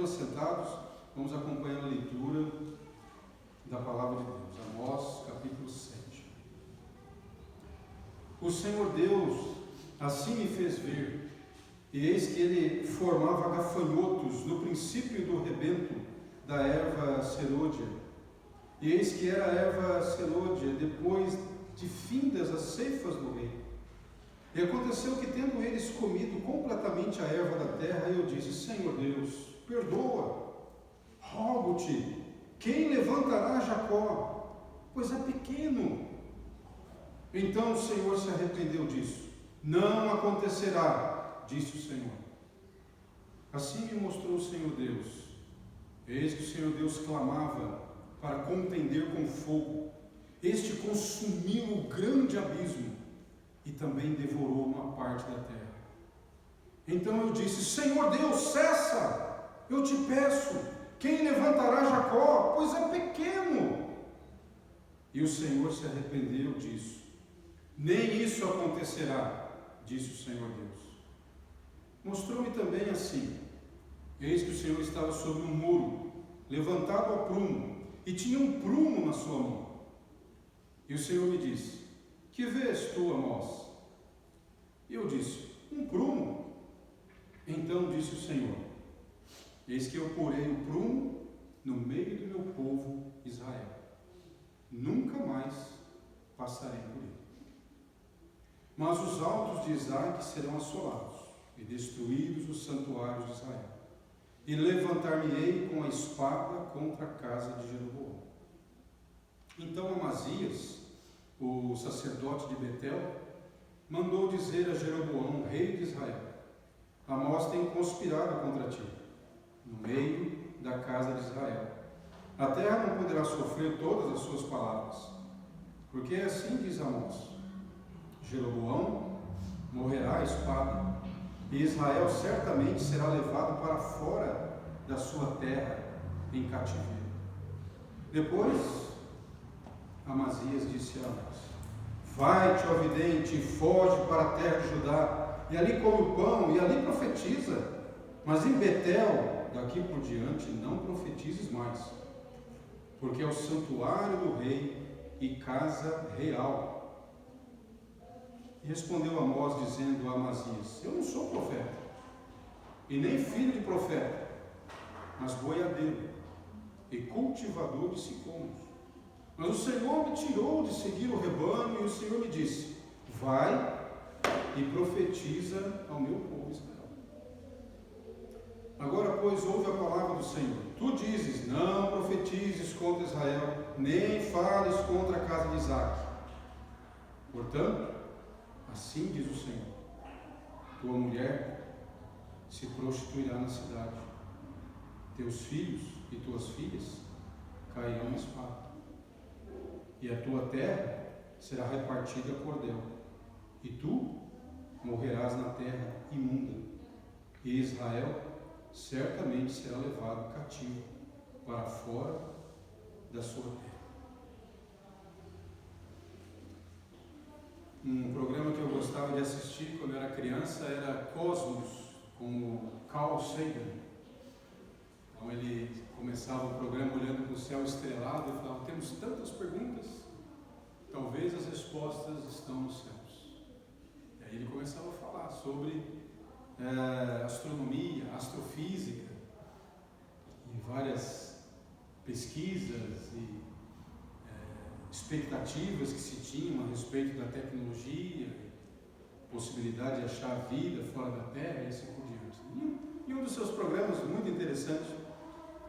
assentados, vamos acompanhar a leitura da palavra de Deus. Amós, capítulo 7. O Senhor Deus assim me fez ver, e eis que ele formava gafanhotos no princípio do rebento da erva serôdia. E eis que era a erva serôdia depois de findas as ceifas do rei. E aconteceu que, tendo eles comido completamente a erva da terra, eu disse: Senhor Deus, perdoa, rogo-te, quem levantará Jacó? Pois é pequeno. Então o Senhor se arrependeu disso. Não acontecerá, disse o Senhor. Assim me mostrou o Senhor Deus. Eis que o Senhor Deus clamava para contender com fogo. Este consumiu o grande abismo e também devorou uma parte da terra. Então eu disse: Senhor Deus, cessa, eu te peço, quem levantará Jacó? Pois é pequeno. E o Senhor se arrependeu disso. Nem isso acontecerá, disse o Senhor Deus. Mostrou-me também assim: eis que o Senhor estava sobre um muro, levantado ao prumo, e tinha um prumo na sua mão. E o Senhor me disse: que vês tu, Amós? E eu disse: um prumo. Então disse o Senhor: eis que eu porei o prumo no meio do meu povo Israel. Nunca mais passarei por ele. Mas os altos de Isaque serão assolados, e destruídos os santuários de Israel. E levantar-me-ei com a espada contra a casa de Jeroboão. Então Amazias, o sacerdote de Betel, mandou dizer a Jeroboão, rei de Israel: Amós tem conspirado contra ti, no meio da casa de Israel. A terra não poderá sofrer todas as suas palavras, porque assim diz Amós: Jeroboão morrerá à espada, e Israel certamente será levado para fora da sua terra em cativeiro. Depois Amazias disse a Amós: vai-te, ó vidente, e foge para a terra de Judá, e ali come o pão, e ali profetiza. Mas em Betel, daqui por diante, não profetizes mais, porque é o santuário do rei e casa real. E respondeu Amós, dizendo a Amazias: eu não sou profeta, e nem filho de profeta, mas boiadeiro e cultivador de sicômoros. Mas o Senhor me tirou de seguir o rebanho, e o Senhor me disse: vai e profetiza ao meu povo Israel. Agora, pois, ouve a palavra do Senhor. Tu dizes: não profetizes contra Israel, nem fales contra a casa de Isaque. Portanto, assim diz o Senhor: tua mulher se prostituirá na cidade, teus filhos e tuas filhas cairão na espada, e a tua terra será repartida a cordel, e tu morrerás na terra imunda, e Israel certamente será levado cativo para fora da sua terra. Um programa que eu gostava de assistir quando eu era criança era Cosmos, com o Carl Sagan. Então ele começava o programa olhando para o céu estrelado e falava: temos tantas perguntas, talvez as respostas estão nos céus. E aí ele começava a falar sobre astronomia, astrofísica, e várias pesquisas e expectativas que se tinham a respeito da tecnologia, possibilidade de achar vida fora da Terra e assim por diante. E um dos seus programas, muito interessante,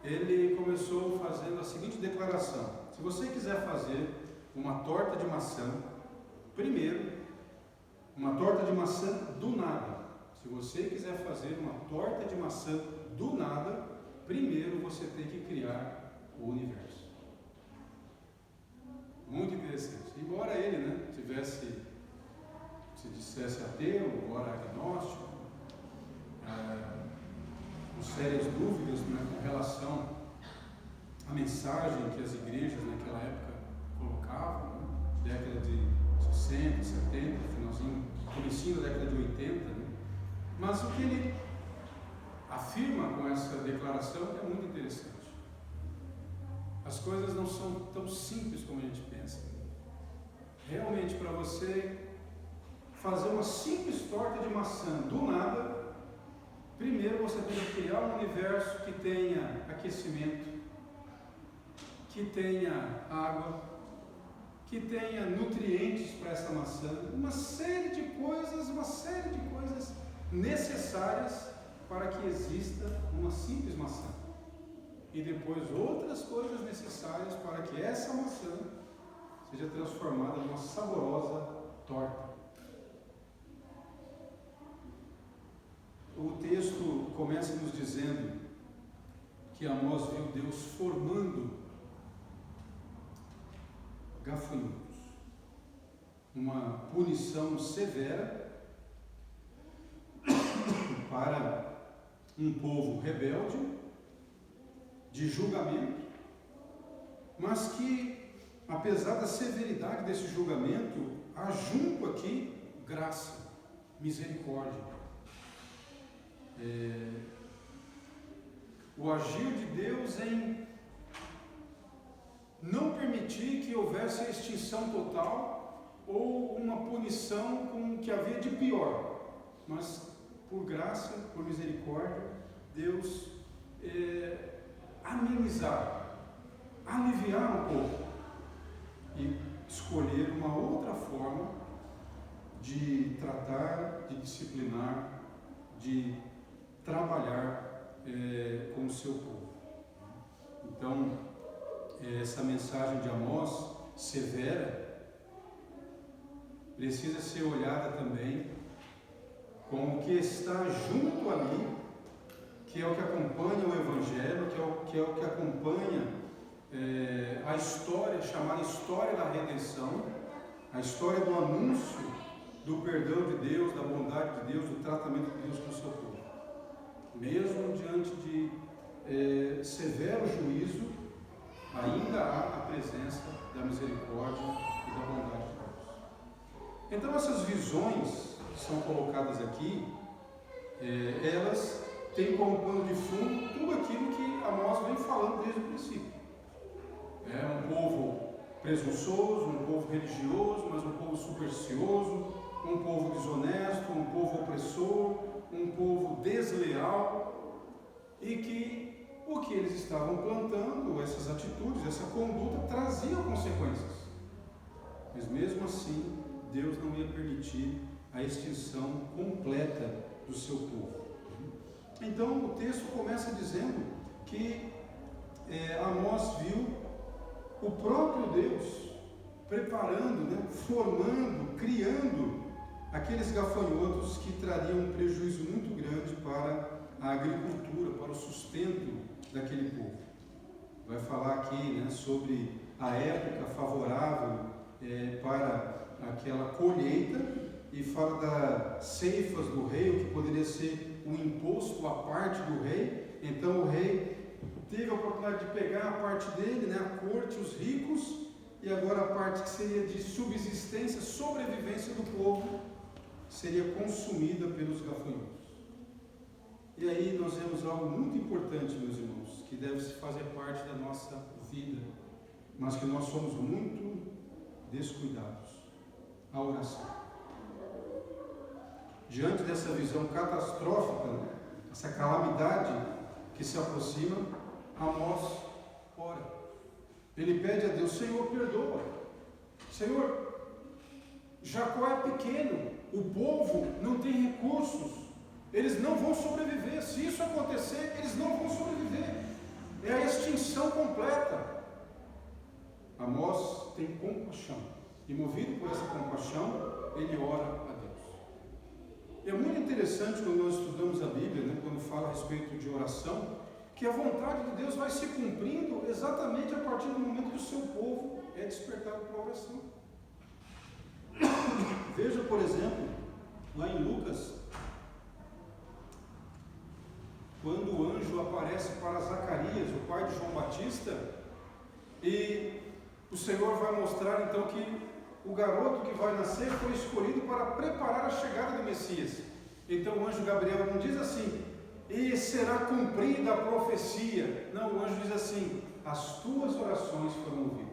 ele começou fazendo a seguinte declaração: se você quiser fazer uma torta de maçã, primeiro, uma torta de maçã do nada, se você quiser fazer uma torta de maçã do nada, primeiro você tem que criar o universo. Muito interessante. Embora ele se dissesse ateu, embora agnóstico, com sérias dúvidas, com relação à mensagem que as igrejas naquela época colocavam, década de 60, 70, comecinho da década de 80, mas o que ele afirma com essa declaração é muito interessante. As coisas não são tão simples como a gente pensa. Realmente, para você fazer uma simples torta de maçã do nada, primeiro você tem que criar um universo que tenha aquecimento, que tenha água, que tenha nutrientes para essa maçã, uma série de coisas necessárias para que exista uma simples maçã. E depois outras coisas necessárias para que essa maçã seja transformada numa saborosa torta. O texto começa nos dizendo que Amós viu Deus formando gafanhotos, uma punição severa para um povo rebelde, de julgamento, mas que, apesar da severidade desse julgamento, há junto aqui graça, misericórdia. O agir de Deus em não permitir que houvesse a extinção total ou uma punição com o que havia de pior, mas por graça, por misericórdia, Deus amenizar, aliviar um pouco e escolher uma outra forma de tratar, de disciplinar, de trabalhar com o seu povo. Então, essa mensagem de Amós, severa, precisa ser olhada também como o que está junto ali, que é o que acompanha o Evangelho, que é o que acompanha a história, chamada história da redenção, a história do anúncio do perdão de Deus, da bondade de Deus, do tratamento de Deus com o seu povo. Mesmo diante de severo juízo, ainda há a presença da misericórdia e da bondade de Deus. Então essas visões que são colocadas aqui, elas têm como pano de fundo tudo aquilo que Amós vem falando desde o princípio. É um povo presunçoso, um povo religioso, mas um povo supersticioso, um povo desonesto, um povo opressor, um povo desleal, e que o que eles estavam plantando, essas atitudes, essa conduta, traziam consequências. Mas mesmo assim, Deus não ia permitir a extinção completa do seu povo. Então o texto começa dizendo que Amós viu o próprio Deus preparando, formando, criando aqueles gafanhotos que trariam um prejuízo muito grande para a agricultura, para o sustento daquele povo. Vai falar aqui sobre a época favorável para aquela colheita, e fala das ceifas do rei, o que poderia ser um imposto à parte do rei. Então o rei teve a oportunidade de pegar a parte dele, a corte, os ricos, e agora a parte que seria de subsistência, sobrevivência do povo, seria consumida pelos gafanhotos. E aí nós vemos algo muito importante, meus irmãos, que deve fazer parte da nossa vida, mas que nós somos muito descuidados: a oração. Diante dessa visão catastrófica, essa calamidade que se aproxima, Amós ora. Ele pede a Deus: Senhor, perdoa. Senhor, Jacó é pequeno, o povo não tem recursos, eles não vão sobreviver. Se isso acontecer, eles não vão sobreviver. É a extinção completa. Amós tem compaixão, e movido por essa compaixão, ele ora a Deus. É muito interessante quando nós estudamos a Bíblia, quando fala a respeito de oração, que a vontade de Deus vai se cumprindo exatamente a partir do momento que o seu povo é despertado para a oração. Veja, por exemplo, lá em Lucas, quando o anjo aparece para Zacarias, o pai de João Batista, e o Senhor vai mostrar então que o garoto que vai nascer foi escolhido para preparar a chegada do Messias. Então o anjo Gabriel não diz assim: e será cumprida a profecia. Não, o anjo diz assim: as tuas orações foram ouvidas.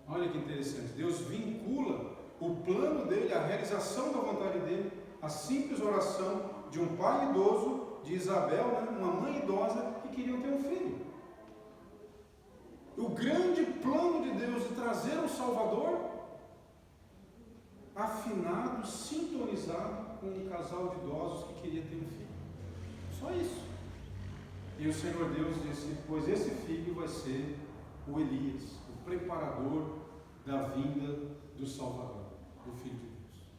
Olha que interessante, Deus vincula o plano dele, a realização da vontade dele, a simples oração de um pai idoso, de Isabel, né, uma mãe idosa, que queriam ter um filho. O grande plano de Deus de trazer um Salvador, afinado, sintonizado com um casal de idosos que queria ter um filho. Só isso. E o Senhor Deus disse: pois esse filho vai ser o Elias, o preparador da vinda do Salvador, do Filho de Deus.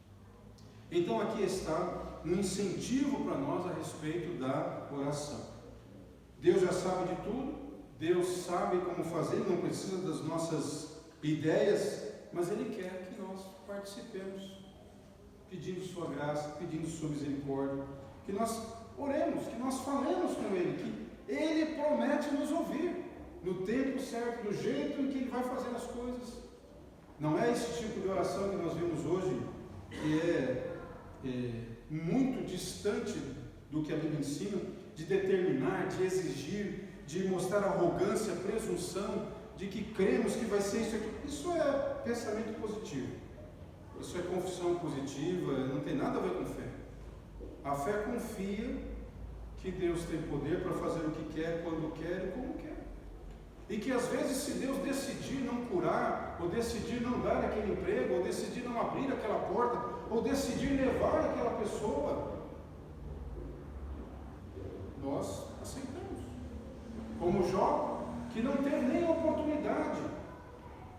Então aqui está um incentivo para nós a respeito da oração. Deus já sabe de tudo, Deus sabe como fazer, não precisa das nossas ideias, mas Ele quer que nós participemos, pedindo sua graça, pedindo sua misericórdia, que nós oremos, que nós falemos com Ele, que Ele promete nos ouvir, no tempo certo, do jeito em que Ele vai fazer as coisas. Não é esse tipo de oração que nós vimos hoje, que é muito distante do que a Bíblia ensina, de determinar, de exigir, de mostrar arrogância, presunção, de que cremos que vai ser isso aqui. Isso é pensamento positivo, isso é confissão positiva, não tem nada a ver com fé. A fé confia que Deus tem poder para fazer o que quer, quando quer e como quer. E que às vezes, se Deus decidir não curar, ou decidir não dar aquele emprego, ou decidir não abrir aquela porta, ou decidir levar aquela pessoa, nós aceitamos. Como Jó, que não teve nem a oportunidade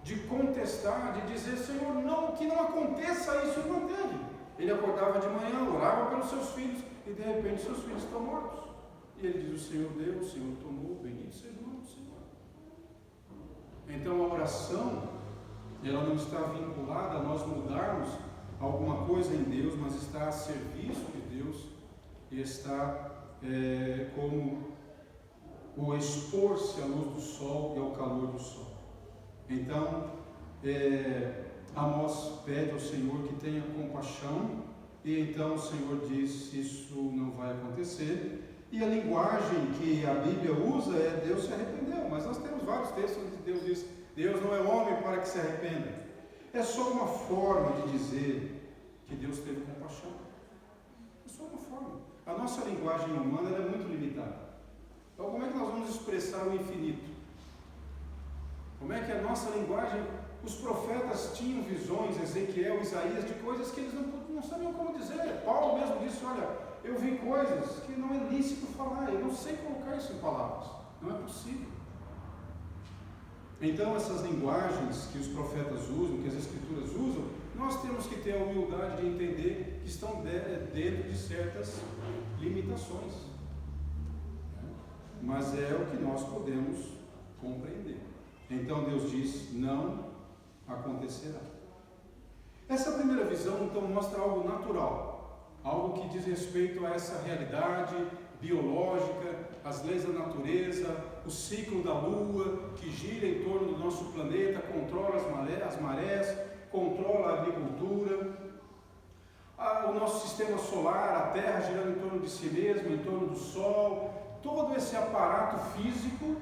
de contestar, de dizer: Senhor, não, que não aconteça isso, ele não teve. Ele acordava de manhã, orava pelos seus filhos, e de repente seus filhos estão mortos. E ele diz: o Senhor deu, o Senhor tomou, bendito seja o nome do Senhor. Então a oração, ela não está vinculada a nós mudarmos alguma coisa em Deus, mas está a serviço de Deus, e está como o expor-se à luz do sol e ao calor do sol. Então, Amós pede ao Senhor que tenha compaixão, e então o Senhor diz: isso não vai acontecer. E a linguagem que a Bíblia usa é: Deus se arrependeu. Mas nós temos vários textos onde Deus diz: Deus não é homem para que se arrependa. É só uma forma de dizer que Deus teve compaixão. É só uma forma. A nossa linguagem humana é muito limitada. Então, como é que nós vamos expressar o infinito? Como é que a nossa linguagem... Os profetas tinham visões, Ezequiel, Isaías, de coisas que eles não sabiam como dizer. Paulo mesmo disse: olha, eu vi coisas que não é lícito falar, eu não sei colocar isso em palavras, não é possível. Então essas linguagens que os profetas usam, que as escrituras usam, nós temos que ter a humildade de entender que estão dentro de certas limitações, mas é o que nós podemos compreender. Então Deus diz: não acontecerá. Essa primeira visão então mostra algo natural, algo que diz respeito a essa realidade biológica, as leis da natureza, o ciclo da lua que gira em torno do nosso planeta, controla as marés, controla a agricultura, o nosso sistema solar, a Terra girando em torno de si mesma, em torno do Sol, todo esse aparato físico,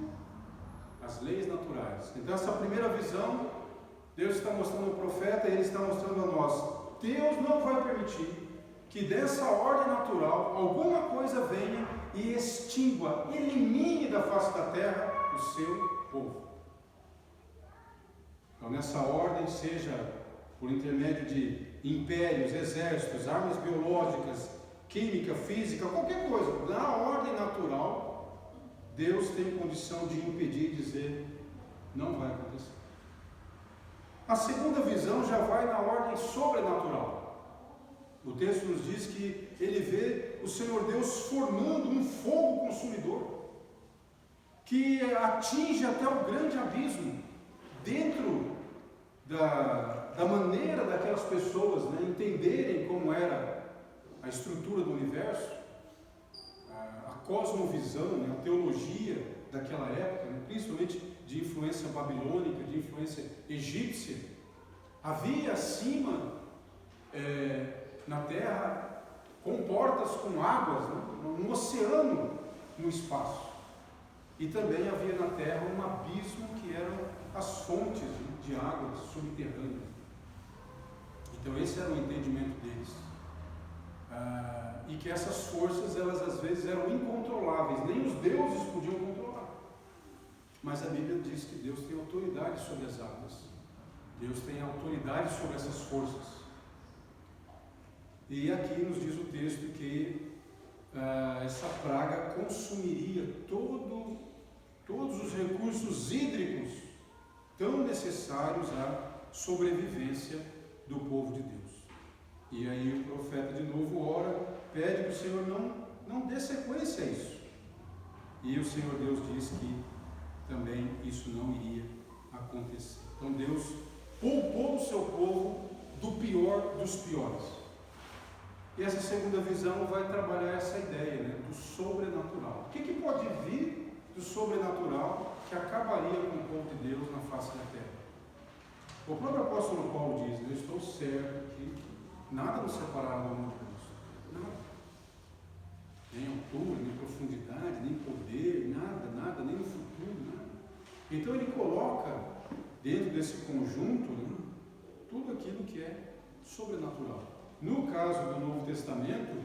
as leis naturais. Então essa primeira visão, Deus está mostrando ao profeta e Ele está mostrando a nós: Deus não vai permitir que dessa ordem natural alguma coisa venha e extingua, elimine da face da terra o seu povo. Então nessa ordem, seja por intermédio de impérios, exércitos, armas biológicas, química, física, qualquer coisa, na ordem natural, Deus tem condição de impedir e dizer: não vai acontecer. A segunda visão já vai na ordem sobrenatural. O texto nos diz que ele vê o Senhor Deus formando um fogo consumidor que atinge até o grande abismo, dentro da maneira daquelas pessoas, né, entenderem como era a estrutura do universo, a cosmovisão, né, a teologia daquela época, né, principalmente de influência babilônica, de influência egípcia. Havia acima na terra com portas com águas, né? Um oceano no espaço. E também havia na terra um abismo que eram as fontes de águas subterrâneas. Então esse era o entendimento deles. E que essas forças, elas às vezes eram incontroláveis, nem os deuses podiam controlar. Mas a Bíblia diz que Deus tem autoridade sobre as águas. Deus tem autoridade sobre essas forças. E aqui nos diz o texto que essa praga consumiria todos os recursos hídricos tão necessários à sobrevivência do povo de Deus. E aí o profeta de novo ora, pede que o Senhor não dê sequência a isso. E o Senhor Deus diz que também isso não iria acontecer. Então Deus poupou o seu povo do pior dos piores. E essa segunda visão vai trabalhar essa ideia, né, do sobrenatural. O que pode vir do sobrenatural que acabaria com o povo de Deus na face da terra? O próprio apóstolo Paulo diz: eu estou certo que nada nos separará do amor de Cristo. Nada. Nem altura, nem profundidade, nem poder, nada, nem no futuro, nada. Então ele coloca dentro desse conjunto, né, tudo aquilo que é sobrenatural. No caso do Novo Testamento,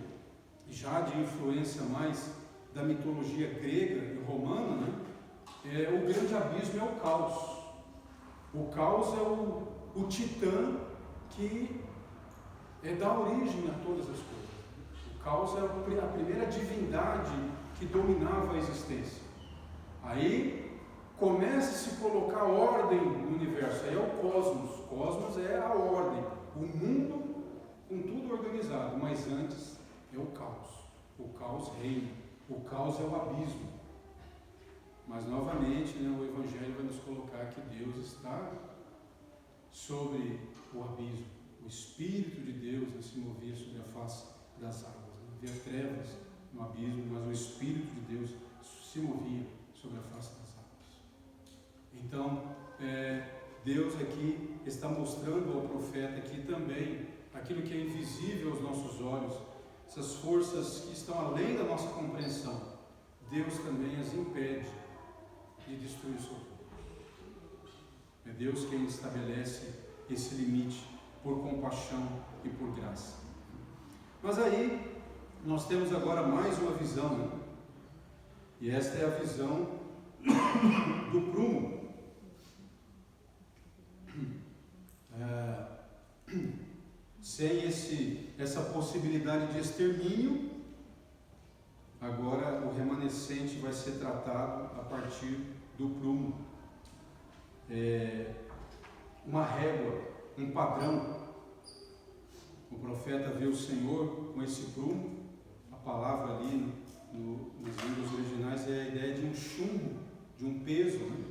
já de influência mais da mitologia grega e romana, né, o grande abismo é o caos. O caos é o titã que dá origem a todas as coisas. O caos é a primeira divindade que dominava a existência. Aí começa a se colocar ordem no universo. Aí é o cosmos. O cosmos é a ordem. O mundo com tudo organizado. Mas antes é o caos. O caos reina. O caos é o abismo. Mas novamente, né, o Evangelho vai nos colocar que Deus está sobre o abismo. O Espírito de Deus, né, se movia sobre a face das águas. Não havia trevas no abismo, mas o Espírito de Deus se movia sobre a face das águas. Então, Deus aqui está mostrando ao profeta que também aquilo que é invisível aos nossos olhos, essas forças que estão além da nossa compreensão, Deus também as impede de destruir o seu povo. É Deus quem estabelece esse limite por compaixão e por graça. Mas aí nós temos agora mais uma visão, né? E esta é a visão do prumo. Sem essa possibilidade de extermínio, agora o remanescente vai ser tratado a partir do prumo. Uma régua, um padrão. O profeta vê o Senhor com esse prumo. A palavra ali nas línguas originais é a ideia de um chumbo, de um peso, né?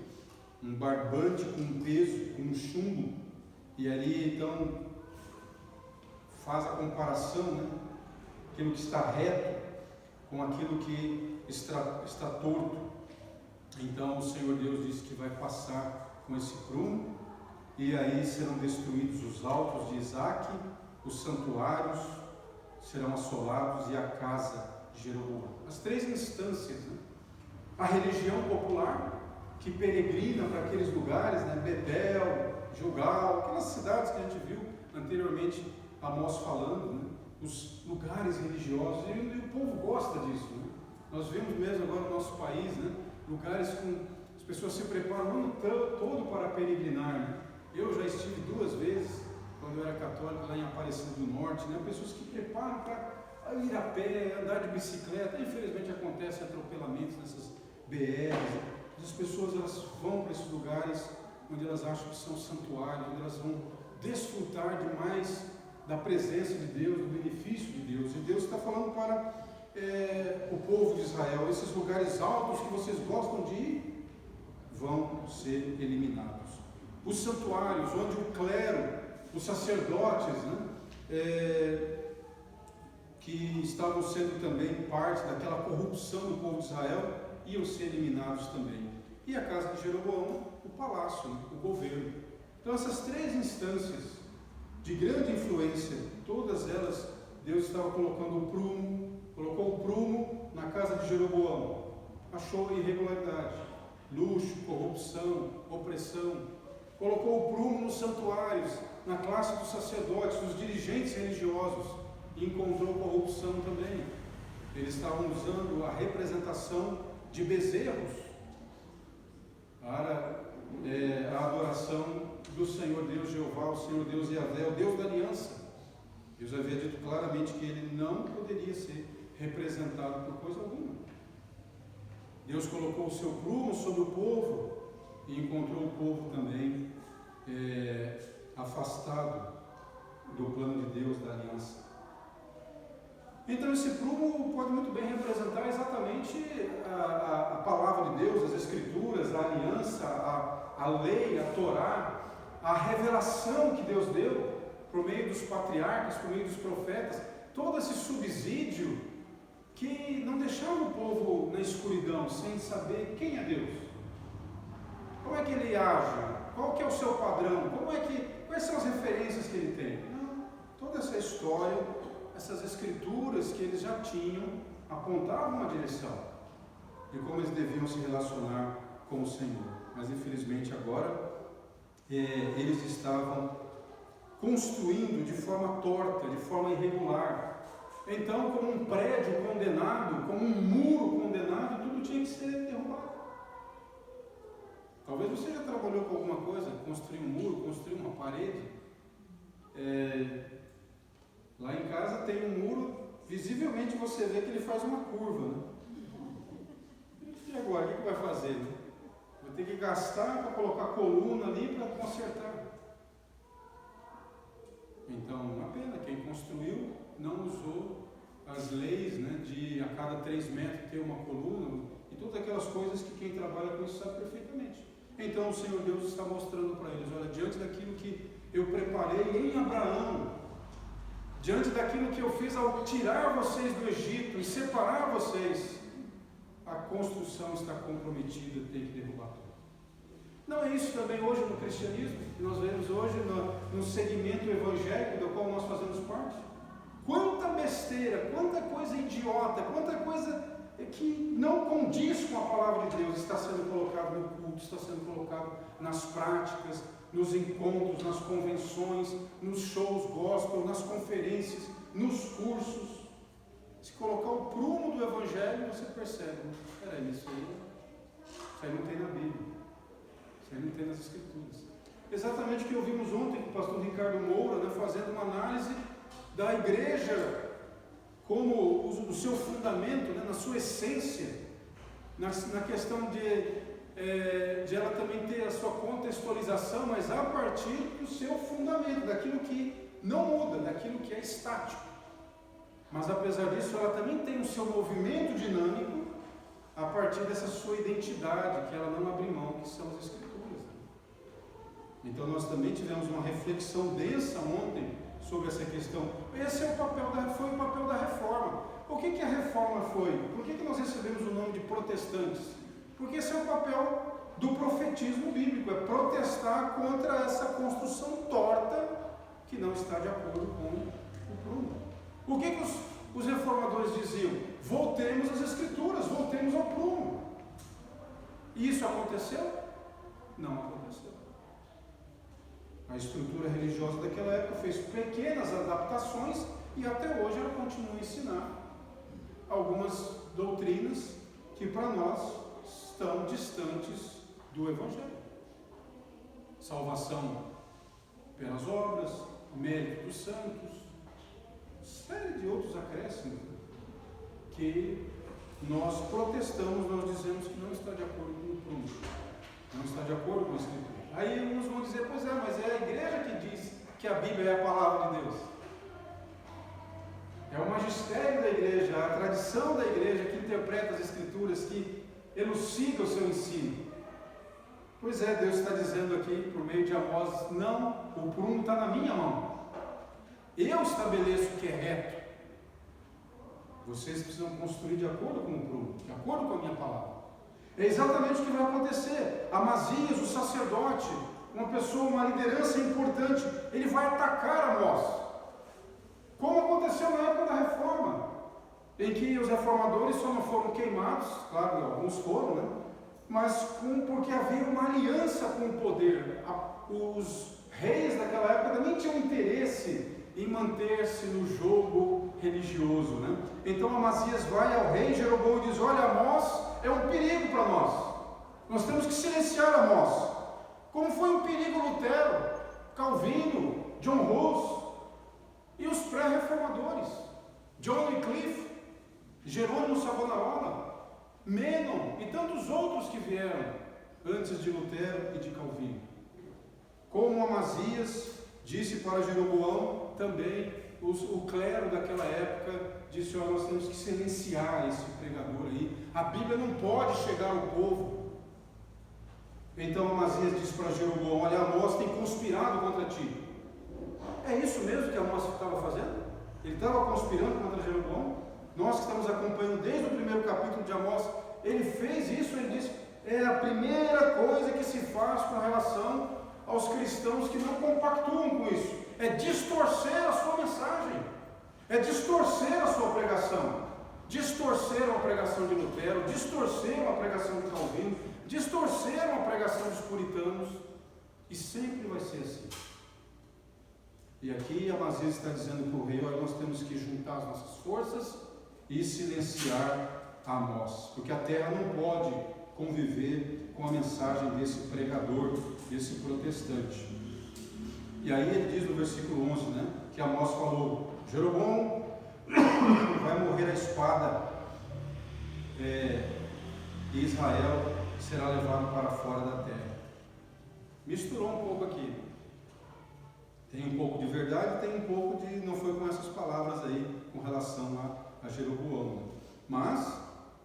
Um barbante com um peso, com um chumbo. E ali então faz a comparação, né? Aquilo que está reto com aquilo que está torto. Então o Senhor Deus disse que vai passar com esse prumo, e aí serão destruídos os altos de Isaque, os santuários serão assolados e a casa de Jeroboão. As três instâncias, né? A religião popular que peregrina para aqueles lugares, né? Betel, Gilgal, aquelas cidades que a gente viu anteriormente Amós falando, né? Os lugares religiosos, e o povo gosta disso, né? Nós vemos mesmo agora no nosso país, né? Lugares com as pessoas se preparam o ano todo para peregrinar, né? Eu já estive 2 vezes, quando eu era católico, lá em Aparecida do Norte, né? Pessoas que preparam para ir a pé, andar de bicicleta. Infelizmente acontece atropelamentos nessas BRs. As pessoas elas vão para esses lugares onde elas acham que são santuários, onde elas vão desfrutar demais da presença de Deus, do benefício de Deus. E Deus está falando para o povo de Israel: esses lugares altos que vocês gostam de ir vão ser eliminados. Os santuários, onde o clero, os sacerdotes, né, que estavam sendo também parte daquela corrupção do povo de Israel, iam ser eliminados também. E a casa de Jeroboão, o palácio, né, o governo. Então essas 3 instâncias de grande influência, todas elas Deus estava colocando um prumo, colocou o prumo na casa de Jeroboão. Achou irregularidade, luxo, corrupção, opressão. Colocou o prumo nos santuários, na classe dos sacerdotes, dos dirigentes religiosos, e encontrou corrupção também. Eles estavam usando a representação de bezerros para a adoração do Senhor Deus Jeová, o Senhor Deus Yahvé, o Deus da aliança. Deus havia dito claramente que ele não poderia ser representado por coisa alguma. Deus colocou o seu prumo sobre o povo e encontrou o povo também afastado do plano de Deus da aliança. Então esse prumo pode muito bem representar exatamente a palavra de Deus, as Escrituras, a aliança, a lei, a Torá, a revelação que Deus deu por meio dos patriarcas, por meio dos profetas, todo esse subsídio que não deixava o povo na escuridão, sem saber quem é Deus. Como é que ele age? Qual que é o seu padrão? Quais são as referências que ele tem? Não, toda essa história, essas escrituras que eles já tinham, apontavam uma direção de como eles deviam se relacionar com o Senhor. Mas infelizmente agora eles estavam construindo de forma torta, de forma irregular. Então, como um prédio condenado, como um muro condenado, tudo tinha que ser derrubado. Talvez você já trabalhou com alguma coisa, construir um muro, construir uma parede. Lá em casa tem um muro, visivelmente você vê que ele faz uma curva, né? E agora, o que vai fazer? Né? Vai ter que gastar para colocar coluna ali para consertar. Então, uma pena, quem construiu não usou as leis, né, de a cada 3 metros ter uma coluna e todas aquelas coisas que quem trabalha com isso sabe perfeitamente. Então o Senhor Deus está mostrando para eles: olha, diante daquilo que eu preparei em Abraão, diante daquilo que eu fiz ao tirar vocês do Egito e separar vocês, a construção está comprometida, tem que derrubar tudo. Não é isso também hoje no cristianismo, que nós vemos hoje no segmento evangélico do qual nós fazemos parte? Quanta besteira, quanta coisa idiota, quanta coisa que não condiz com a palavra de Deus está sendo colocado no culto, está sendo colocado nas práticas, nos encontros, nas convenções, nos shows gospel, nas conferências, nos cursos. Se colocar o prumo do evangelho, você percebe: peraí, isso aí não tem na Bíblia. Isso aí não tem nas Escrituras. Exatamente o que ouvimos ontem com o pastor Ricardo Moura, né, fazendo uma análise da igreja como o seu fundamento, né, na sua essência, na questão de ela também ter a sua contextualização, mas a partir do seu fundamento, daquilo que não muda, daquilo que é estático. Mas apesar disso, ela também tem o seu movimento dinâmico a partir dessa sua identidade, que ela não abre mão, que são as Escrituras. Então nós também tivemos uma reflexão densa ontem sobre essa questão. Esse foi o papel da reforma. O que a reforma foi? Por que nós recebemos o nome de protestantes? Porque esse é o papel do profetismo bíblico, é protestar contra essa construção torta que não está de acordo com o prumo. O que os reformadores diziam? Voltemos às Escrituras, voltemos ao prumo. E isso aconteceu? Não aconteceu. A estrutura religiosa daquela época fez pequenas adaptações e até hoje ela continua a ensinar algumas doutrinas que para nós estão distantes do Evangelho. Salvação pelas obras, mérito dos santos, série de outros acréscimos que nós protestamos, nós dizemos que não está de acordo com o prumo, não está de acordo com a Escritura. Aí uns vão dizer: pois é, mas é a igreja que diz que a Bíblia é a palavra de Deus. É o magistério da igreja, a tradição da igreja que interpreta as Escrituras, que elucida o seu ensino. Pois é, Deus está dizendo aqui, por meio de Amós: não, o prumo está na minha mão. Eu estabeleço o que é reto. Vocês precisam construir de acordo com o prumo, de acordo com a minha palavra. É exatamente o que vai acontecer. Amazias, o sacerdote, uma pessoa, uma liderança importante, ele vai atacar Amós. Como aconteceu na época da Reforma, em que os reformadores só não foram queimados, claro, alguns foram, né? Mas porque havia uma aliança com o poder. Os reis daquela época também tinham interesse em manter-se no jogo religioso, né? Então Amazias vai ao rei Jeroboão e diz: olha, Amós é um perigo para nós temos que silenciar Amós, como foi um perigo Lutero, Calvino, John Hus e os pré-reformadores, John Wycliffe, Jerônimo Savonarola, Menon e tantos outros que vieram antes de Lutero e de Calvino. Como Amazias disse para Jeroboão, também o clero daquela época disse: olha, nós temos que silenciar esse pregador aí, a Bíblia não pode chegar ao povo. Então Amazias disse para Jeroboão: olha, Amós tem conspirado contra ti. É isso mesmo que Amós estava fazendo? Ele estava conspirando contra Jeroboão? Nós que estamos acompanhando desde o primeiro capítulo de Amós, ele fez isso. Ele disse: é a primeira coisa que se faz com relação aos cristãos que não compactuam com isso, é distorcer a sua mensagem, é distorcer a sua pregação, distorcer uma pregação de Lutero, distorcer uma pregação de Calvino, distorcer uma pregação dos puritanos, e sempre vai ser assim. E aqui Amazias está dizendo para o rei: olha, nós temos que juntar as nossas forças e silenciar Amós, porque a terra não pode conviver com a mensagem desse pregador, desse protestante. E aí ele diz no versículo 11, né, que Amós falou: Jeroboão vai morrer a espada, e Israel será levado para fora da terra. Misturou um pouco aqui. Tem um pouco de verdade, tem um pouco de... não foi com essas palavras aí, com relação a Jeroboão. Mas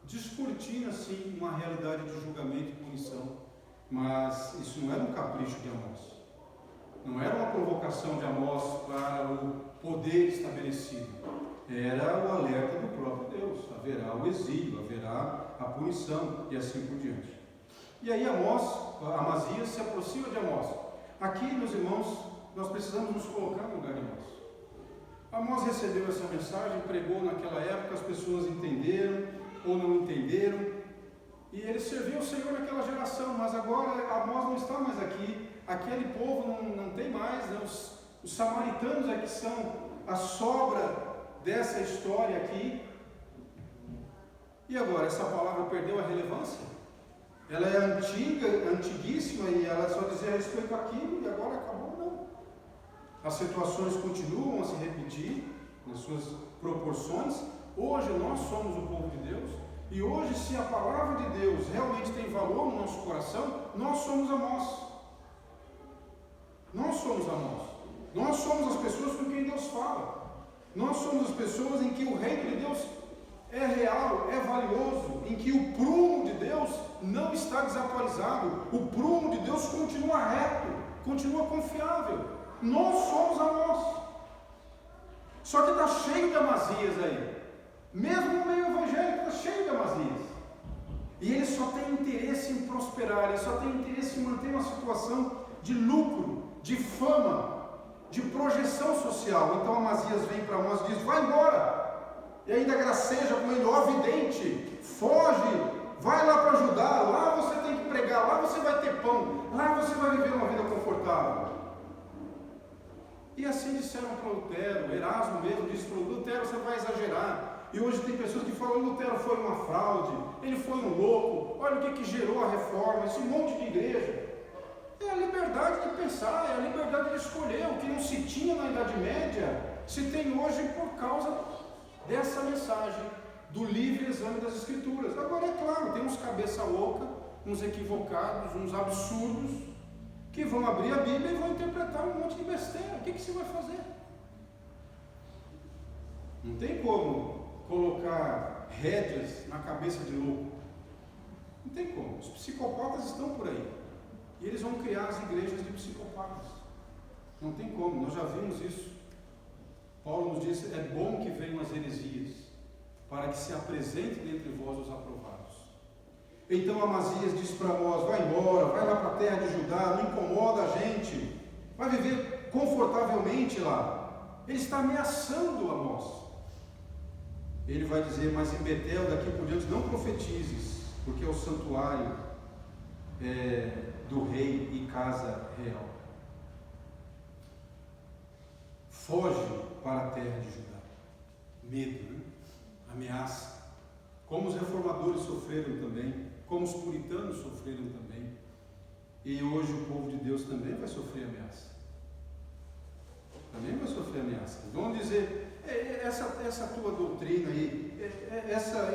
descortina, sim, uma realidade de julgamento e punição. Mas isso não era um capricho de Amós. Não era uma provocação de Amós para o poder estabelecido. Era o alerta do próprio Deus. Haverá o exílio, haverá a punição e assim por diante. E aí Amazias se aproxima de Amós. Aqui, meus irmãos, nós precisamos nos colocar no lugar de Amós. Amós recebeu essa mensagem, pregou naquela época, as pessoas entenderam ou não entenderam, e ele serviu o Senhor naquela geração, mas agora Amós não está mais aqui, aquele povo não tem mais, né? Os samaritanos é que são a sobra dessa história aqui. E agora, essa palavra perdeu a relevância? Ela é antiga, antiguíssima, e ela só dizia a respeito daquilo, e agora acabou? Não. As situações continuam a se repetir nas suas proporções. Hoje nós somos o povo de Deus, e hoje, se a palavra de Deus realmente tem valor no nosso coração, nós somos Amós. Nós somos Amós. Nós somos as pessoas com quem Deus fala. Nós somos as pessoas em que o reino de Deus é real, é valioso, em que o prumo de Deus não está desatualizado, o prumo de Deus continua reto, continua confiável. Nós somos Amós. Só que está cheio de Amazias aí. Mesmo no meio evangélico está cheio de Amazias. E ele só tem interesse em prosperar, ele só tem interesse em manter uma situação de lucro, de fama, de projeção social. Então Amazias vem para Amós e diz: vai embora. E ainda graceja com ele: ó vidente, foge, vai lá para Judá, lá você tem que pregar, lá você vai ter pão, lá você vai viver uma vida confortável. E assim disseram para Lutero. Erasmo mesmo disse para Lutero: você vai exagerar. E hoje tem pessoas que falam: Lutero foi uma fraude, ele foi um louco, olha o que gerou a reforma, esse monte de igreja. É a liberdade de pensar, é a liberdade de escolher. O que não se tinha na Idade Média, se tem hoje por causa dessa mensagem do livre exame das Escrituras. Agora, é claro, tem uns cabeça louca, uns equivocados, uns absurdos, que vão abrir a Bíblia e vão interpretar um monte de besteira. O que você vai fazer? Não tem como colocar rédeas na cabeça de louco. Não tem como. Os psicopatas estão por aí. E eles vão criar as igrejas de psicopatas. Não tem como, nós já vimos isso. Paulo nos diz: é bom que venham as heresias, para que se apresente dentre vós os aprovados. Então Amazias diz para Amós: vai embora, vai lá para a terra de Judá, não incomoda a gente, vai viver confortavelmente lá. Ele está ameaçando Amós. Ele vai dizer: mas em Betel, daqui por diante, não profetizes, porque é o santuário do rei e casa real. Foge para a terra de Judá. Medo, né? Ameaça. Como os reformadores sofreram também, como os puritanos sofreram também. E hoje o povo de Deus também vai sofrer ameaça. Também vai sofrer ameaça. Vão dizer: essa tua doutrina aí,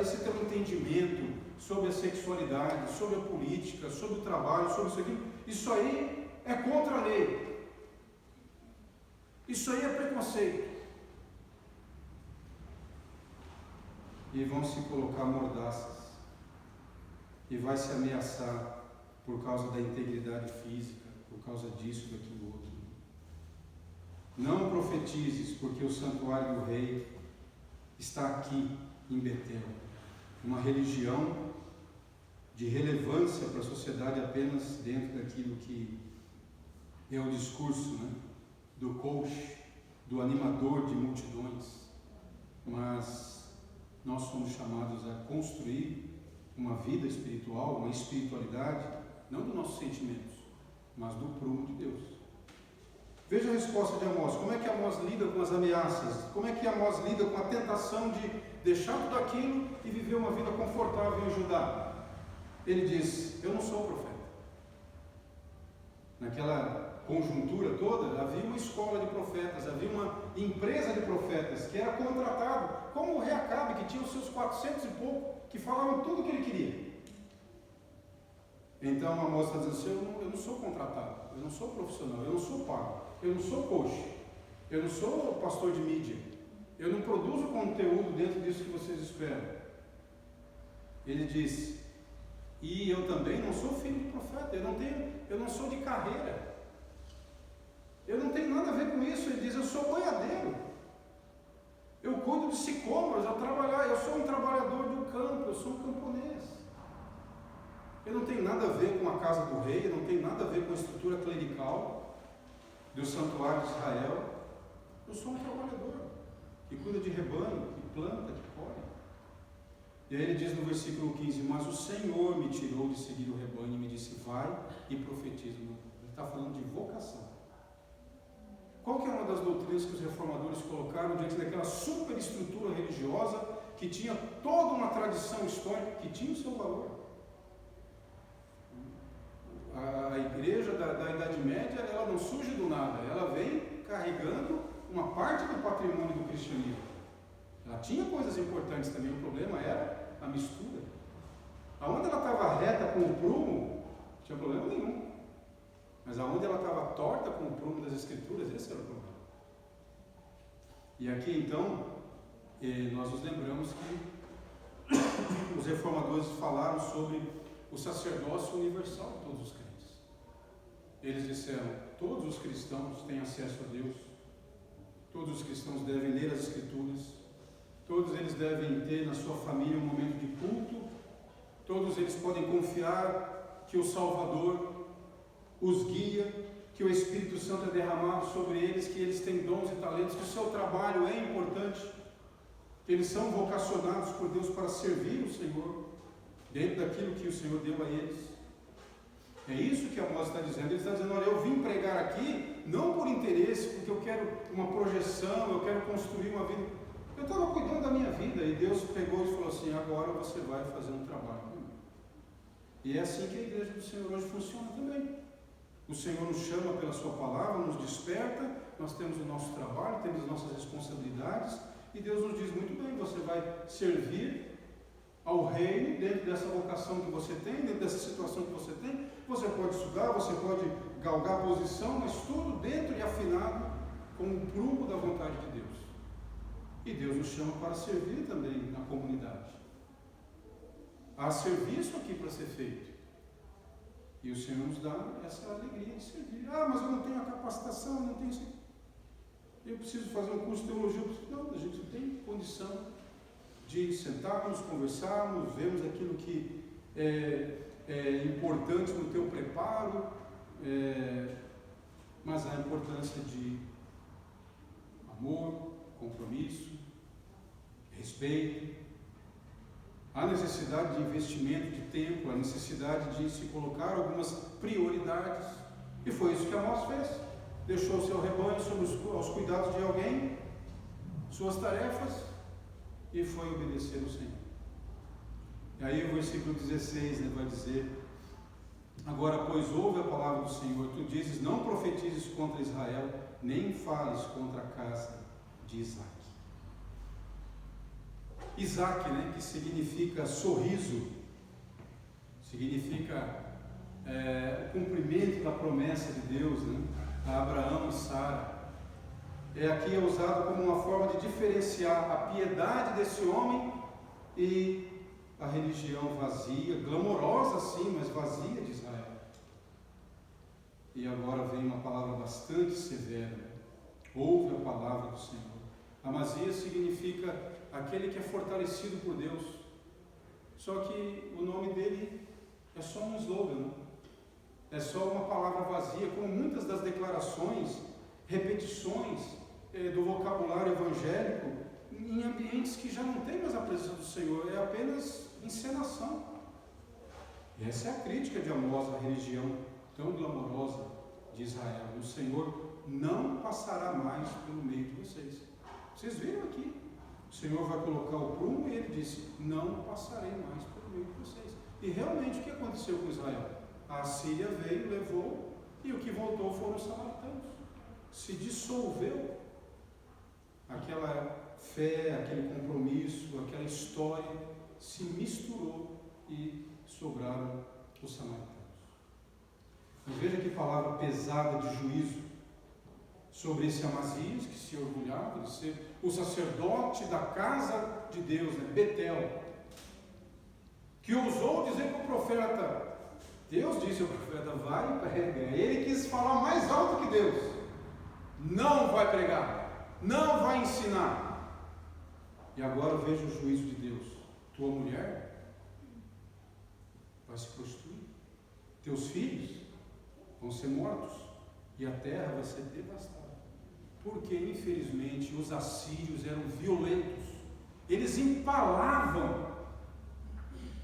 esse teu entendimento sobre a sexualidade, sobre a política, sobre o trabalho, sobre isso aqui, isso aí é contra a lei. Isso aí é preconceito. E vão se colocar mordaças. E vai se ameaçar por causa da integridade física, por causa disso, daquilo outro. Não profetizes, porque o santuário do rei está aqui em Betel. Uma religião de relevância para a sociedade apenas dentro daquilo que é o discurso, né, do coach, do animador de multidões. Mas nós somos chamados a construir uma vida espiritual, uma espiritualidade, não dos nossos sentimentos, mas do prumo de Deus. Veja a resposta de Amós. Como é que Amós lida com as ameaças? Como é que Amós lida com a tentação de deixar tudo aquilo e viver uma vida confortável em Judá? Ele diz: eu não sou profeta. Naquela conjuntura toda, havia uma escola de profetas, havia uma empresa de profetas que era contratado, como o rei Acabe, que tinha os seus 400 e pouco, que falavam tudo o que ele queria. Então Amós está dizendo assim: eu não sou contratado, eu não sou profissional, eu não sou pago, eu não sou coach, eu não sou pastor de mídia, eu não produzo conteúdo dentro disso que vocês esperam. Ele diz: e eu também não sou filho de profeta, eu não sou de carreira, eu não tenho nada a ver com isso. Ele diz: eu sou boiadeiro, eu cuido de sicômoros, eu sou um trabalhador do campo, eu sou um camponês. Eu não tenho nada a ver com a casa do rei, eu não tenho nada a ver com a estrutura clerical do santuário de Israel. Eu sou um trabalhador que cuida de rebanho, que planta, que colhe. E aí ele diz no versículo 15: mas o Senhor me tirou de seguir o rebanho e me disse: vai e profetiza. Ele está falando de vocação. Qual que é uma das doutrinas que os reformadores colocaram diante daquela superestrutura religiosa que tinha toda uma tradição histórica, que tinha o seu valor? A igreja da Idade Média, ela não surge do nada, ela vem carregando uma parte do patrimônio do cristianismo. Ela tinha coisas importantes também, o problema era a mistura. Aonde ela estava reta com o prumo, não tinha problema nenhum. Mas aonde ela estava torta com o prumo das Escrituras, esse era o problema. E aqui então, nós nos lembramos que os reformadores falaram sobre o sacerdócio universal de todos os crentes. Eles disseram: todos os cristãos têm acesso a Deus, todos os cristãos devem ler as Escrituras, todos eles devem ter na sua família um momento de culto, todos eles podem confiar que o Salvador os guia, que o Espírito Santo é derramado sobre eles, que eles têm dons e talentos, que o seu trabalho é importante, que eles são vocacionados por Deus para servir o Senhor, dentro daquilo que o Senhor deu a eles. É isso que Amós está dizendo. Ele está dizendo: olha, eu vim pregar aqui não por interesse, porque eu quero uma projeção, eu quero construir uma vida. Eu estava cuidando da minha vida e Deus pegou e falou assim: agora você vai fazer um trabalho comigo. E é assim que a igreja do Senhor hoje funciona também. O Senhor nos chama pela sua palavra, nos desperta, nós temos o nosso trabalho, temos as nossas responsabilidades, e Deus nos diz: muito bem, você vai servir ao reino dentro dessa vocação que você tem, dentro dessa situação que você tem. Você pode estudar, você pode galgar posição, mas tudo dentro e afinado com o prumo da vontade de Deus. E Deus nos chama para servir também na comunidade. Há serviço aqui para ser feito. E o Senhor nos dá essa alegria de servir. Ah, mas eu não tenho a capacitação, eu não tenho isso. Eu preciso fazer um curso de teologia. Não, a gente tem condição de sentarmos, conversarmos, vermos aquilo que é importante no teu preparo, mas a importância de amor, compromisso, respeito. Há necessidade de investimento de tempo, há necessidade de se colocar algumas prioridades. E foi isso que Amós fez. Deixou o seu rebanho aos cuidados de alguém, suas tarefas, e foi obedecer ao Senhor. E aí o versículo 16 vai dizer: agora, pois, ouve a palavra do Senhor, tu dizes, não profetizes contra Israel, nem fales contra a casa de Isaque. Isaque, que significa sorriso, significa o cumprimento da promessa de Deus, a Abraão e Sara. Aqui é usado como uma forma de diferenciar a piedade desse homem e a religião vazia, glamourosa sim, mas vazia de Israel. E agora vem uma palavra bastante severa: ouve a palavra do Senhor. Amazias significa aquele que é fortalecido por Deus. Só que o nome dele é só um slogan, é só uma palavra vazia, como muitas das declarações, repetições do vocabulário evangélico em ambientes que já não tem mais a presença do Senhor, é apenas encenação. E essa é a crítica de Amós à religião tão glamourosa de Israel: o Senhor não passará mais pelo meio de vocês. Vocês viram aqui, o Senhor vai colocar o prumo e ele disse: não passarei mais pelo meio de vocês. E realmente o que aconteceu com Israel? A Assíria veio, levou, e o que voltou foram os samaritanos. Se dissolveu aquela fé, aquele compromisso, aquela história, se misturou e sobraram os samaritanos. Mas veja que palavra pesada de juízo sobre esse Amazias, que se orgulhava de ser o sacerdote da casa de Deus, Betel, que ousou dizer para o profeta, Deus disse ao profeta: vai e prega. Ele quis falar mais alto que Deus: não vai pregar, não vai ensinar. E agora veja o juízo de Deus: tua mulher vai se prostituir, teus filhos vão ser mortos e a terra vai ser devastada. Porque, infelizmente, os assírios eram violentos, eles empalavam,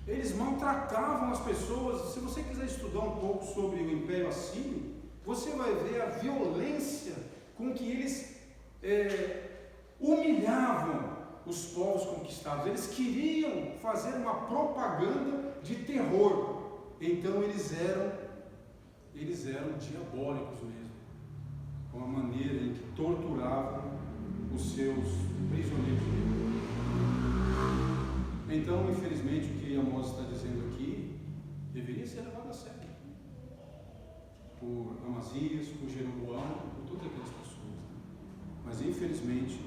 eles maltratavam as pessoas. Se você quiser estudar um pouco sobre o Império Assírio, você vai ver a violência com que eles humilhavam os povos conquistados. Eles queriam fazer uma propaganda de terror. Então eles eram diabólicos mesmo, com a maneira em que torturavam os seus prisioneiros. Então, infelizmente, o que Amós está dizendo aqui deveria ser levado a sério por Amazias, por Jeroboão, por todas aquelas pessoas. Mas, infelizmente,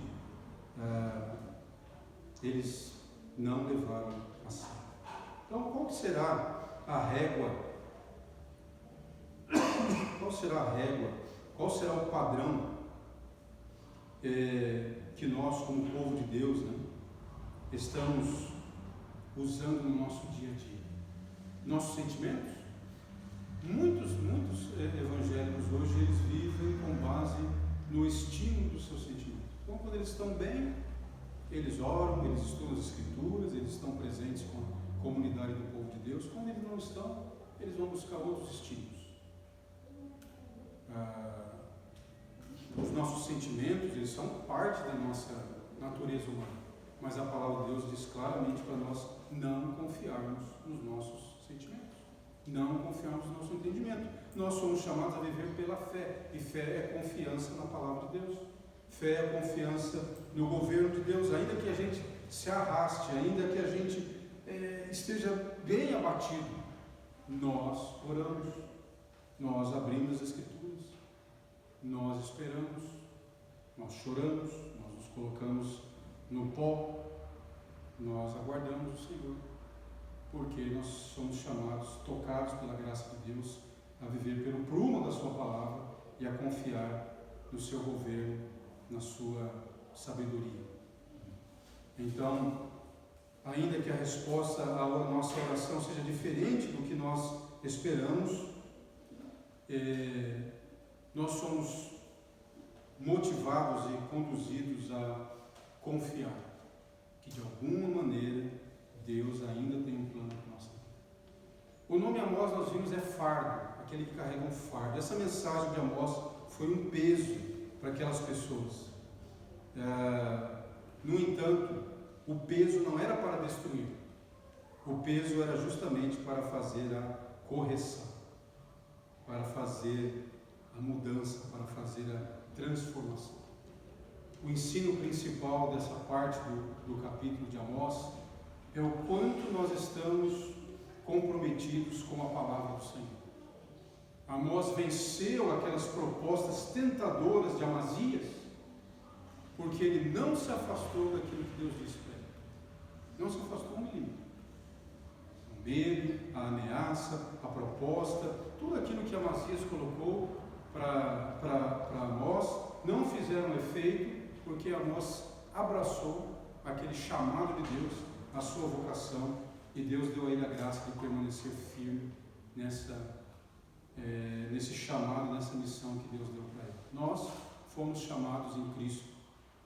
eles não levaram a sério. Então, qual será a régua? Qual será a régua? Qual será o padrão que nós, como povo de Deus, estamos usando no nosso dia a dia? Nossos sentimentos? Muitos evangélicos hoje, eles vivem com base no estímulo dos seus sentimentos. Então, quando eles estão bem, eles oram, eles estudam as Escrituras, eles estão presentes com a comunidade do povo de Deus. Quando eles não estão, eles vão buscar outros estímulos. Os nossos sentimentos, eles são parte da nossa natureza humana, mas a palavra de Deus diz claramente para nós não confiarmos nos nossos sentimentos, não confiarmos no nosso entendimento. Nós somos chamados a viver pela fé, e fé é confiança na palavra de Deus, fé é confiança no governo de Deus. Ainda que a gente se arraste, ainda que a gente esteja bem abatido, nós oramos, nós abrimos as Escrituras, nós esperamos, nós choramos, nós nos colocamos no pó, nós aguardamos o Senhor, porque nós somos chamados, tocados pela graça de Deus, a viver pelo prumo da sua palavra e a confiar no seu governo, na sua sabedoria. Então, ainda que a resposta à nossa oração seja diferente do que nós esperamos, nós somos motivados e conduzidos a confiar que de alguma maneira Deus ainda tem um plano para a nossa vida. O nome Amós, nós vimos, é fardo, aquele que carrega um fardo. Essa mensagem de Amós foi um peso para aquelas pessoas. No entanto, o peso não era para destruir, o peso era justamente para fazer a correção, para fazer a mudança, para fazer a transformação. O ensino principal dessa parte do capítulo de Amós é o quanto nós estamos comprometidos com a palavra do Senhor. Amós venceu aquelas propostas tentadoras de Amazias, porque ele não se afastou daquilo que Deus disse para ele. Não se afastou um milímetro. O medo, a ameaça, a proposta, tudo aquilo que Amazias colocou para Amós não fizeram efeito, porque Amós abraçou aquele chamado de Deus, a sua vocação, e Deus deu a ele a graça de permanecer firme nesse chamado, nessa missão que Deus deu para ele. Nós fomos chamados em Cristo,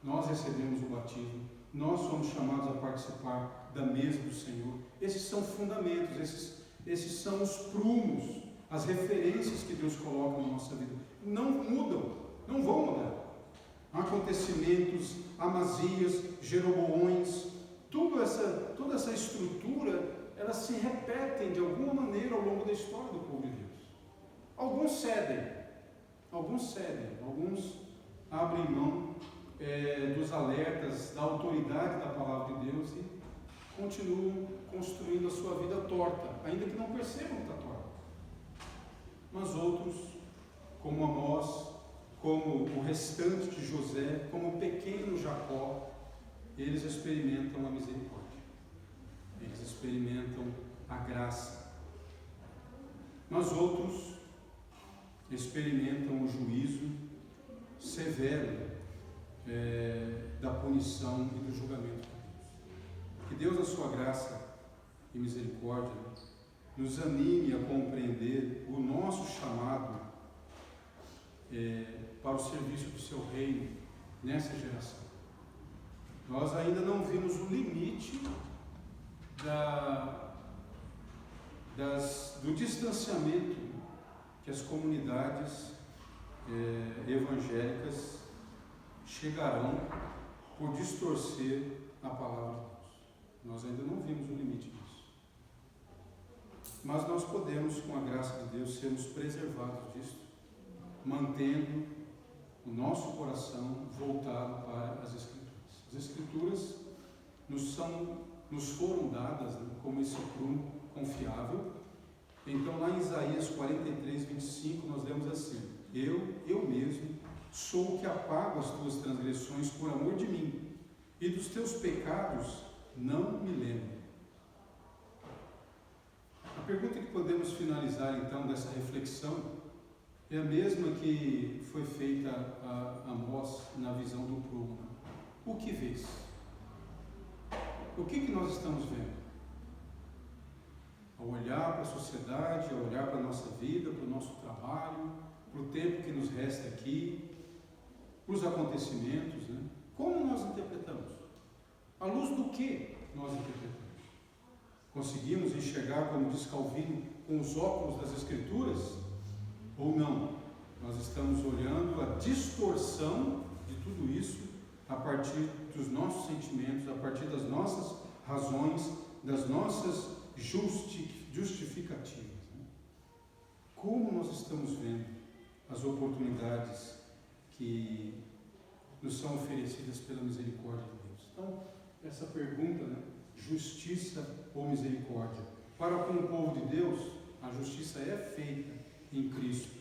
nós recebemos o batismo, nós somos chamados a participar da mesa do Senhor. Esses são fundamentos, esses são os prumos, as referências que Deus coloca na nossa vida. Não mudam, não vão mudar. Acontecimentos, Amazias, Jeroboões, toda essa estrutura, elas se repetem de alguma maneira ao longo da história do povo de Deus. Alguns cedem, alguns abrem mão dos alertas, da autoridade da palavra de Deus e continuam construindo a sua vida torta, ainda que não percebam que está torta. Mas outros, como Amós, como o restante de José, como o pequeno Jacó, eles experimentam a misericórdia, eles experimentam a graça. Mas outros experimentam o juízo severo da punição e do julgamento de Deus. Que Deus, na sua graça e misericórdia, nos anime a compreender o nosso chamado para o serviço do seu reino nessa geração. Nós ainda não vimos o limite do distanciamento que as comunidades evangélicas chegarão por distorcer a palavra de Deus. Nós ainda não vimos o limite disso. Mas nós podemos, com a graça de Deus, sermos preservados disso, mantendo o nosso coração voltado para as Escrituras. As Escrituras nos foram dadas, né, como esse prumo confiável. Então, lá em Isaías 43, 25, nós lemos assim: Eu mesmo sou o que apago as tuas transgressões por amor de mim, e dos teus pecados não me lembro. A pergunta que podemos finalizar então dessa reflexão é a mesma que foi feita a Amós na visão do prumo. O que vês? O que nós estamos vendo? Ao olhar para a sociedade, ao olhar para a nossa vida, para o nosso trabalho, para o tempo que nos resta aqui, para os acontecimentos, né? Como nós interpretamos? À luz do que nós interpretamos? Conseguimos enxergar, como diz Calvino, com os óculos das Escrituras? Ou não? Nós estamos olhando a distorção de tudo isso a partir dos nossos sentimentos, a partir das nossas razões, das nossas justificativas. Né? Como nós estamos vendo as oportunidades que nos são oferecidas pela misericórdia de Deus? Então, essa pergunta, né? Justiça ou misericórdia? Para com o povo de Deus, a justiça é feita em Cristo.